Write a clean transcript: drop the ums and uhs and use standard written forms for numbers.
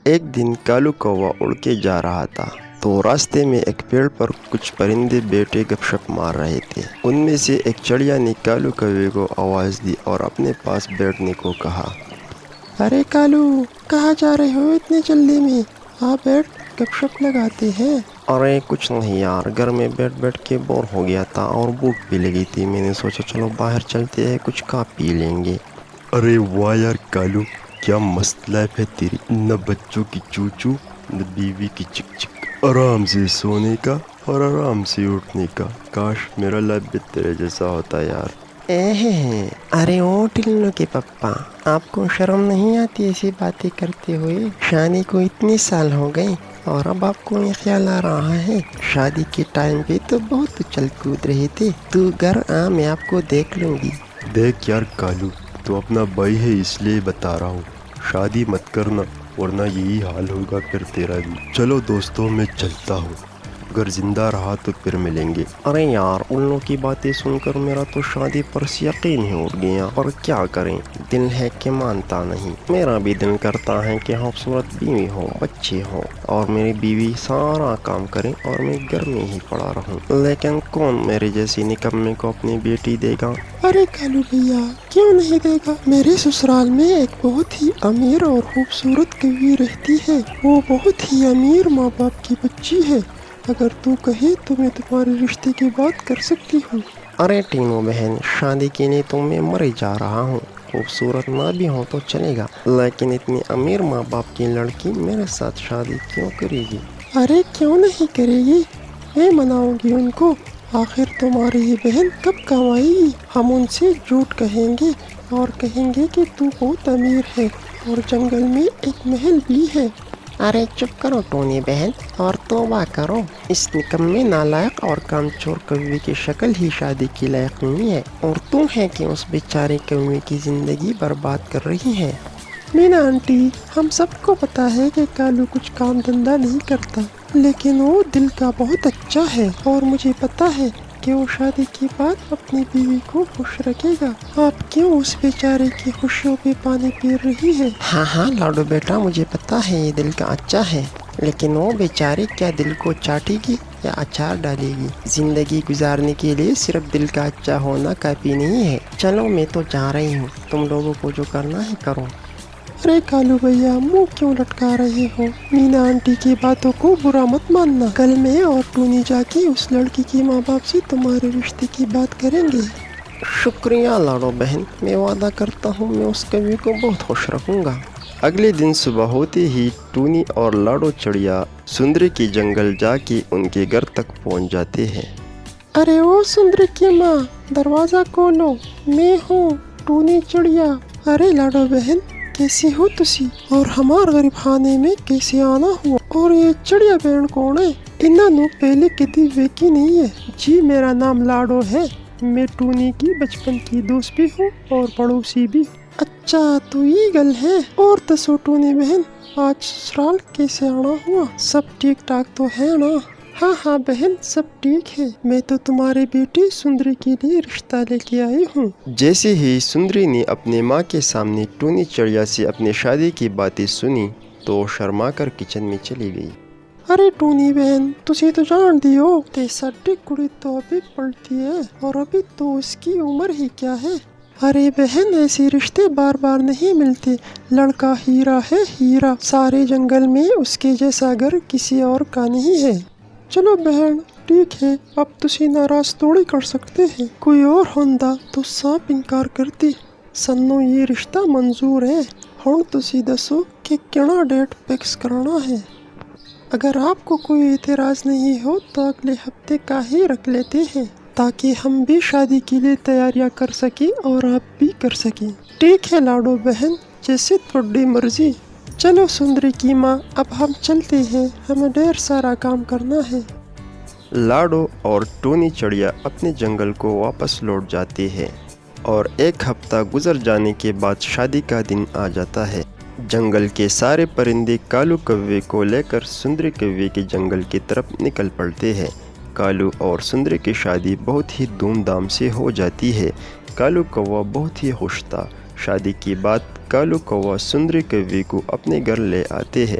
ایک دن کالو کوا اڑ کے جا رہا تھا تو راستے میں ایک پیڑ پر کچھ پرندے بیٹھے گپ شپ مار رہے تھے۔ ان میں سے ایک چڑیا نے کالو کوے کو آواز دی اور اپنے پاس بیٹھنے کو کہا۔ ارے کالو، کہاں جا رہے ہو اتنے جلدی میں؟ آپ بیٹھ گپ شپ لگاتے ہیں۔ ارے کچھ نہیں یار، گھر میں بیٹھ بیٹھ کے بور ہو گیا تھا اور بھوک بھی لگی تھی، میں نے سوچا چلو باہر چلتے ہیں، کچھ کھا پی لیں گے۔ ارے واہ یار کالو، کیا مست لائف ہے تیری، نہ بچوں کی چوچو نہ بیوی کی چک چک، آرام سے سونے کا اور آرام سے اٹھنے کا۔ کاش میرا لائف بھی تیرے جیسا ہوتا یار۔ ارے او ٹلنو کے پپا، آپ کو شرم نہیں آتی ایسی باتیں کرتے ہوئے؟ شادی کو اتنے سال ہو گئے اور اب آپ کو یہ خیال آ رہا ہے؟ شادی کے ٹائم پہ تو بہت اچھل کود رہے تھے، تو گھر آ، میں آپ کو دیکھ لوں گی۔ دیکھ یار کالو، تو اپنا بھائی ہے اس لیے بتا رہا ہوں، شادی مت کرنا ورنہ یہی حال ہوگا پھر تیرا بھی۔ چلو دوستوں میں چلتا ہوں، اگر زندہ رہا تو پھر ملیں گے۔ ارے یار، ان لوگوں کی باتیں سن کر میرا تو شادی پر سے یقین ہی اٹھ گیا، پر کیا کریں، دل ہے کہ مانتا نہیں۔ میرا بھی دل کرتا ہے کہ خوبصورت بیوی ہو، بچے ہو اور میری بیوی سارا کام کرے اور میں گھر میں ہی پڑا رہوں، لیکن کون میرے جیسی نکمے کو اپنی بیٹی دے گا؟ ارے کالو بھیا، کیوں نہیں دے گا؟ میرے سسرال میں ایک بہت ہی امیر اور خوبصورت بیوی رہتی ہے، وہ بہت ہی امیر ماں باپ کی بچی ہے، اگر تو کہے تو میں تمہارے رشتے کی بات کر سکتی ہوں۔ ارے تینوں بہن، شادی کے لیے تو میں مر جا رہا ہوں، خوبصورت نہ بھی ہو تو چلے گا، لیکن اتنی امیر ماں باپ کی لڑکی میرے ساتھ شادی کیوں کرے گی؟ ارے کیوں نہیں کرے گی، میں مناؤں گی ان کو، آخر تمہاری یہ بہن کب کمائے گی؟ ہم ان سے جھوٹ کہیں گے اور کہیں گے کہ تو بہت امیر ہے اور جنگل میں ایک محل بھی ہے۔ ارے چپ کرو ٹونی بہن اور توبہ کرو، اس نکمے نالائق اور کام چور کوے کی شکل ہی شادی کی لائق نہیں ہے، اور تم ہے کہ اس بیچارے کوے کی زندگی برباد کر رہی ہے۔ مینا آنٹی، ہم سب کو پتا ہے کہ کالو کچھ کام دھندا نہیں کرتا، لیکن وہ دل کا بہت اچھا ہے اور مجھے پتا ہے کہ وہ شادی کے بعد اپنی بیوی کو خوش رکھے گا۔ آپ کیوں اس بیچارے کی خوشیوں پہ پانی پیر رہی ہے؟ ہاں لاڈو بیٹا، مجھے پتا ہے یہ دل کا اچھا ہے، لیکن وہ بیچاری کیا دل کو چاٹے گی یا اچار ڈالے گی؟ زندگی گزارنے کے لیے صرف دل کا اچھا ہونا کافی نہیں ہے۔ چلو میں تو جا رہی ہوں، تم لوگوں کو جو کرنا ہے کرو۔ ارے کالو بھیا، منہ کیوں لٹکا رہے ہو؟ مینا آنٹی کی باتوں کو برا مت ماننا، کل میں اور ٹونی جا کے اس لڑکی کے ماں باپ سے تمہارے رشتے کی بات کریں گے۔ شکریہ لاڈو بہن، میں وعدہ کرتا ہوں میں اس کوے کو بہت خوش رکھوں گا۔ اگلے دن صبح ہوتے ہی ٹونی اور لاڈو چڑیا سندری کے جنگل جا کے ان کے گھر تک پہنچ جاتے ہیں۔ ارے او سندری کی ماں، دروازہ کھولو، میں ہوں ٹونی چڑیا۔ ارے لاڈو بہن، کیسی ہو تسی اور ہمار غریب خانے میں کیسے آنا ہوا؟ اور یہ چڑیا بہن کون ہے؟ انہاں نو پہلے کدی ویکھی نہیں ہے۔ جی میرا نام لاڈو ہے، میں ٹونی کی بچپن کی دوست بھی ہوں اور پڑوسی بھی۔ اچھا تو یہ گل ہے، اور دسو ٹونی بہن، آج سسرال کیسے آنا ہوا؟ سب ٹھیک ٹھاک تو ہے نا؟ ہاں بہن، سب ٹھیک ہے، میں تو تمہاری بیٹی سندری کے لیے رشتہ لے کے آئی ہوں۔ جیسے ہی سندری نے اپنے ماں کے سامنے ٹونی چڑیا سے اپنی شادی کی باتیں سنی تو شرما کر کچن میں چلی گئی۔ ارے ٹونی بہن، تسی تو جان دیو تے ساڈی کڑی تو ابھی پڑھتی ہے اور ابھی تو اس کی عمر ہی کیا ہے۔ ارے بہن، ایسے رشتے بار بار نہیں ملتے، لڑکا ہیرا ہے ہیرا، سارے جنگل میں اس کے جیسا گھر کسی اور کا نہیں ہے۔ چلو بہن ٹھیک ہے، اب تسی ناراض تھوڑی کر سکتے ہیں، کوئی اور ہوندا تو صاف انکار کرتی۔ سنو یہ رشتہ منظور ہے، ہن تسی دسو کہ کیڑا ڈیٹ فکس کرنا ہے؟ اگر آپ کو کوئی اعتراض نہیں ہو تو اگلے ہفتے کا ہی رکھ لیتے ہیں، تاکہ ہم بھی شادی کے لیے تیاریاں کر سکیں اور آپ بھی کر سکیں۔ ٹھیک ہے لاڈو بہن، جیسے تھوڑی مرضی۔ چلو سندری کی ماں، اب ہم چلتے ہیں، ہمیں ڈھیر سارا کام کرنا ہے۔ لاڈو اور ٹونی چڑیا اپنے جنگل کو واپس لوٹ جاتے ہیں اور ایک ہفتہ گزر جانے کے بعد شادی کا دن آ جاتا ہے۔ جنگل کے سارے پرندے کالو کوے کو لے کر سندری کوے کے جنگل کی طرف نکل پڑتے ہیں۔ کالو اور سندری کی شادی بہت ہی دھوم دھام سے ہو جاتی ہے۔ کالو کوا بہت ہی خوش تھا۔ شادی کے بعد کالو کوا سندری کوے کو اپنے گھر لے آتے ہیں۔